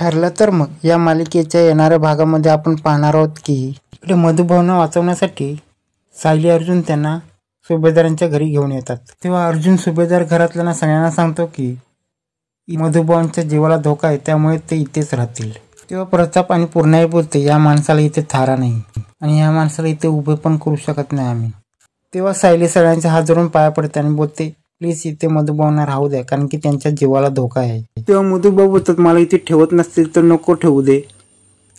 ठरलं तर मग या मालिकेच्या येणाऱ्या भागामध्ये आपण पाहणार आहोत की इकडे मधुभाऊंना वाचवण्यासाठी सायली अर्जुन त्यांना सुभेदारांच्या घरी घेऊन येतात। तेव्हा अर्जुन सुभेदार घरातल्यांना सगळ्यांना सांगतो की मधुभाऊंच्या जीवाला धोका आहे, त्यामुळे ते इथेच राहतील। तेव्हा प्रताप आणि पूर्णाई बोलते, या माणसाला इथे थारा नाही आणि या माणसाला इथे उभे पण करू शकत नाही आम्ही। तेव्हा सायली सगळ्यांच्या हात जोडून पाया पडते आणि बोलते, प्लीज इथे मधुभाऊंना राहू द्या, कारण की त्यांच्या जीवाला धोका आहे। तेव्हा मधुभाऊ बोलतात, मला इथे ठेवत नसतील तर नको ठेवू दे,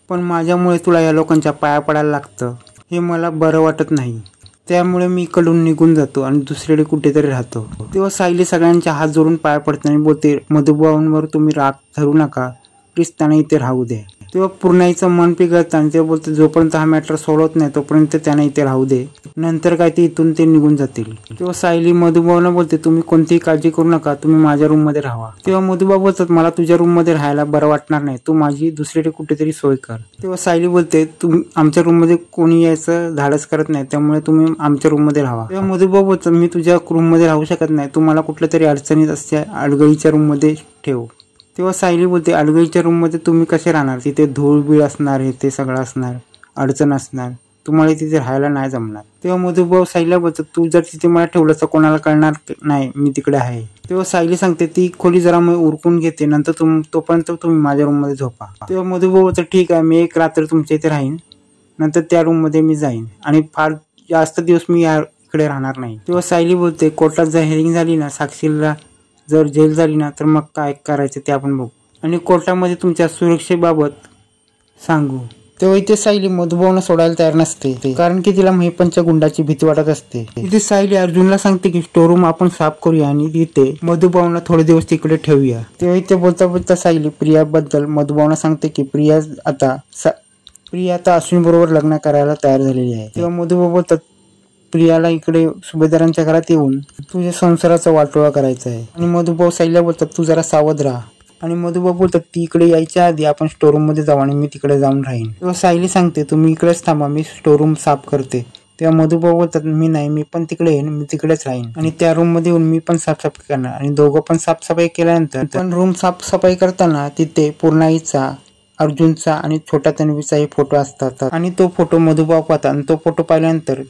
पण माझ्यामुळे तुला या लोकांच्या पाया पडायला लागतं, हे मला बरं वाटत नाही, त्यामुळे मी इकडून निघून जातो आणि दुसरीकडे कुठेतरी राहतो। तेव्हा सायली सगळ्यांच्या हात जोडून पाया पडते आणि बोलते, मधुभाऊंवर तुम्ही राग धरू नका, प्लीज त्यांना इथे राहू द्या। तेव्हा पूर्णाईचं मन पिघळतं आणि ते बोलते, जोपर्यंत हा मॅटर सोडवत नाही तोपर्यंत त्यांना इथे राहू दे, नंतर काय ते इथून ते निघून जातील। तेव्हा सायली मधुभाऊंना बोलते, तुम्ही कोणतीही काळजी करू नका, तुम्ही माझ्या रूम मध्ये राहा। तेव्हा मधुभाऊ बोलतात, मला तुझ्या रूम मध्ये राहायला बरं वाटणार नाही, तू माझी दुसरीकडे कुठेतरी सोय कर। तेव्हा सायली बोलते, तुम्ही आमच्या रूम मध्ये कोणी यायचं धाडस करत नाही, त्यामुळे तुम्ही आमच्या रूम मध्ये राहा। तेव्हा मधुभाऊ बोलतात, मी तुझ्या रूम मध्ये राहू शकत नाही, तू मला कुठल्या तरी अडचणीत असल्या अडगळीच्या रूम मध्ये ठेव। तेव्हा सायली बोलते, अडगळीच्या रूम मध्ये तुम्ही कसे राहणार, तिथे धूळ बीळ असणार, हे ते सगळं असणार, अडचण असणार, तुम्हाला तिथे राहायला नाही जमणार। तेव्हा मधुभाऊ सायलीला बोलतात, तू जर तिथे मला ठेवलं तर कोणाला कळणार नाही मी तिकडे आहे। तेव्हा सायली सांगते, ती खोली जरा मी उरकून घेते, नंतर तोपर्यंत तुम्ही माझ्या रूम मध्ये झोपा। तेव्हा मधुभाऊ बोलतात, ठीक आहे, मी एक रात्र तुमच्या इथे राहीन, नंतर त्या रूम मध्ये मी जाईन आणि फार जास्त दिवस मी इकडे राहणार नाही। तेव्हा सायली बोलते, कोर्टात जर हेअरिंग झाली ना, साक्षीला जर जेल झाली ना, तर मग काय करायचं ते आपण बघू आणि कोर्टामध्ये तुमच्या सुरक्षेबाबत सांगू। तेव्हा इथे सायली मधुभाऊंना सोडायला तयार नसते, कारण की तिला महिपंच्या गुंडाची भीती वाटत असते। इथे सायली अर्जुनला सांगते की स्टोरूम आपण साफ करूया आणि तिथे मधुभाऊंना थोडे दिवस तिकडे ठेवूया। तेव्हा इथे बोलता बोलता सायली प्रियाबद्दल मधुभाऊंना सांगते की प्रिया आता अश्विन बरोबर लग्न करायला तयार झालेली आहे। तेव्हा मधुभाऊ बोलतात, प्रियाला इकडे सुभेदारांच्या घरात येऊन तुझ्या संसाराचा वाटोळा करायचा आहे आणि मधुभाऊ सायलीला बोलतात, तू जरा सावध राहा आणि मधुभाऊ बोलतात, ती इकडे यायच्या आधी आपण स्टोरूम मध्ये जाऊ आणि मी तिकडे जाऊन राहीन। तेव्हा सायली सांगते, तुम्ही इकडेच थांबा, मी स्टोरूम साफ करते। तेव्हा मधुभाऊ बोलतात, मी पण तिकडे येईन, मी तिकडेच राहीन आणि त्या रूम मध्ये येऊन मी पण साफसफाई करणार आणि दोघं पण साफसफाई केल्यानंतर पण रूम साफसफाई करताना तिथे पूर्णाईचा, अर्जुनचा आणि छोट्या तन्वीचाही फोटो असतात आणि तो फोटो मधुभाऊ पाहतात आणि तो फोटो पाहिल्यानंतर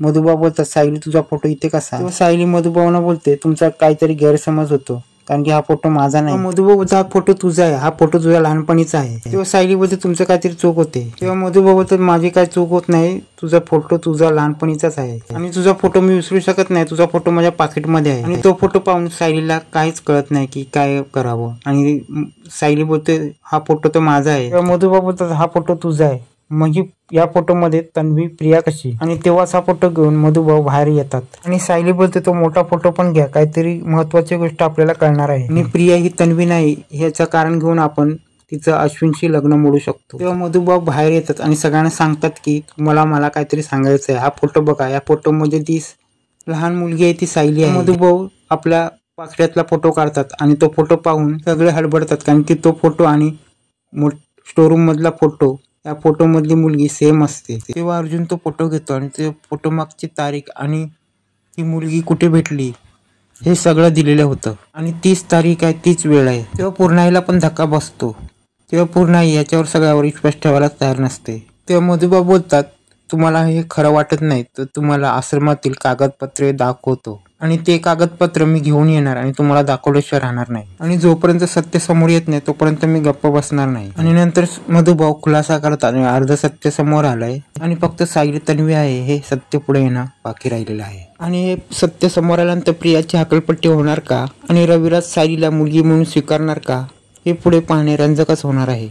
मधुभाऊ बोलतात, सायली तुझा फोटो इथे कसा? तेव्हा सायली मधुभाऊंना बोलते, तुमचा काहीतरी गैरसमज होतो, कारण की हा फोटो माझा नाही। मधुभाऊ बोलतात, हा फोटो तुझा आहे, हा फोटो तुझ्या लहानपणीचा आहे। तेव्हा सायली बोलते, तुमचं काहीतरी चूक होते। तेव्हा मधुभाऊ बोलतात, माझी काय चूक होत नाही, तुझा फोटो तुझा लहानपणीचाच आहे आणि तुझा फोटो मी विसरू शकत नाही, तुझा फोटो माझ्या पाकिटमध्ये आहे। आणि तो फोटो पाहून सायलीला काहीच कळत नाही की काय करावं आणि सायली बोलते, हा फोटो तर माझा आहे। तेव्हा मधुभाऊ बोलतात, हा फोटो तुझा आहे, म्हणजे या फोटोमध्ये तन्वी प्रिया कशी? आणि तेव्हाच हा फोटो घेऊन मधुभाऊ बाहेर येतात आणि सायली बोलते, तो मोठा फोटो पण घ्या, काहीतरी महत्वाची गोष्ट आपल्याला कळणार आहे आणि प्रिया ही तन्वी नाही ह्याचं कारण घेऊन आपण तिचं अश्विनशी लग्न मोडू शकतो। तेव्हा मधुभाऊ बाहेर येतात आणि सगळ्यांना सांगतात की मला काहीतरी सांगायचं आहे, हा फोटो बघा, या फोटोमध्ये ती लहान मुलगी आहे, ती सायली आहे। मधुभाऊ आपल्या पाकिटातला फोटो काढतात आणि तो फोटो पाहून सगळे हडबडतात, कारण की तो फोटो आणि स्टोरूम मधला फोटो, या फोटो मधली मुलगी सेम असते। तेव्हा अर्जुन तो फोटो घेतो आणि ते फोटो मागची तारीख आणि ती मुलगी कुठे भेटली हे सगळं दिलेलं होतं आणि 30 तारीख आहे, तीच वेळ आहे। तेव्हा पूर्णाईला पण धक्का बसतो। तेव्हा पूर्णाई याच्यावर सगळ्यावर विश्वास ठेवायला तयार नसते। तेव्हा मधुभाऊ बोलतात, तुम्हाला हे खरं वाटत नाही तर तुम्हाला आश्रमातील कागदपत्रे दाखवतो आणि ते कागदपत्र मी घेऊन येणार आणि तुम्हाला दाखवल्याशिवाय राहणार नाही आणि जोपर्यंत सत्य समोर येत नाही तोपर्यंत मी गप्प बसणार नाही। आणि नंतर मधुभाऊ खुलासा करतात आणि अर्ध सत्य समोर आलंय आणि फक्त सायली तन्वी आहे हे सत्य पुढे येणं बाकी राहिलेलं आहे। आणि हे सत्य समोर आल्यानंतर प्रियाची हकलपट्टी होणार का आणि रविराज सायलीला मुलगी म्हणून स्वीकारणार का, हे पुढे पाहणे रंजकच होणार आहे।